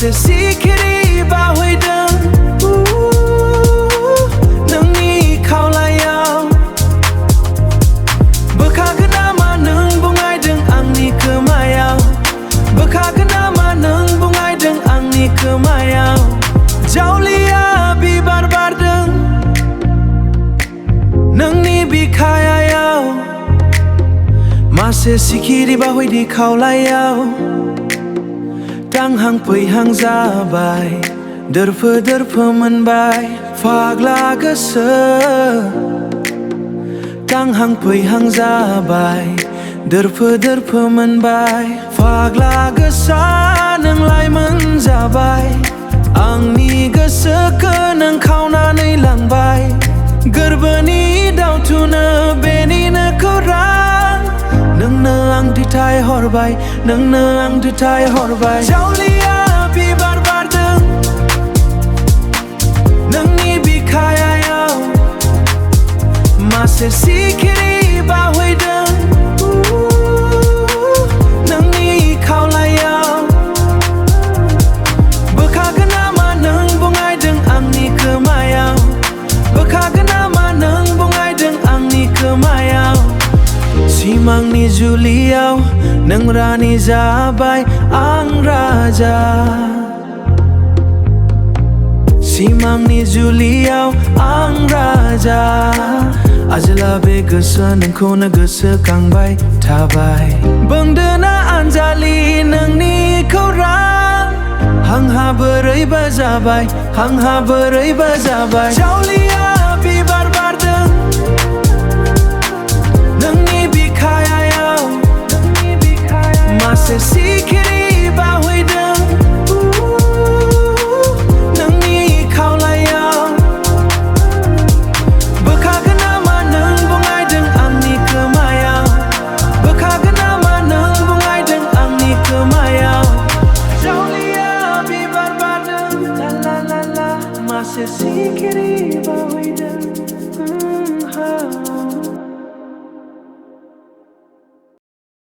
मासे सिखिरि बावहैदों नोंनि खावलायाव बोखागोन नामा नों बुंनायदों आंनि खोमायाव बोखागोन नामा नों बुंनायदों आंनि खोमायाव जावलिया बिबार बारदों नोंनि बिखायाव मासे सिखिरि बावहैदों खावलायाव थांहां फैहां जाबाय दोरफो दोरफो मोनबाय फाग्ला गोसो थांहां फैहां जाबाय दोरफो दोरफो मोनबाय फाग्ला गोसा नोंलाय मोनजाबाय आंनि गोसोखौ नों खावनानै लांबाय गोरबोनि दावथुनो बेनिनो खौरां नोंनो आं दिथाय हरबाय नोंनो आं दिथाय हरबाय जावलिया बिबार बारदों नोंनि बिखायाव मासे सिखिरि बावहैदों नोंनि खावलायाव बोखागोन नामा नों बुंनायदों आंनि खोमायाव बोखागोन नामा नों बुंनायदों आंनि खोमायाव सिमांनि जुलियाव नों रानि जाबाय आं राजा सिमांनि जुलियाव आं राजा आजोला बे गोसोआ नोंखौनो गोसोखांबाय थाबाय बुंदोना आनजालि नोंनि खौरां आंहा बोरैबा जाबाय आंहा बोरैबा जाबाय जावलिया बिबार बारदों नोंनि बिखायाव मासे सिखिरि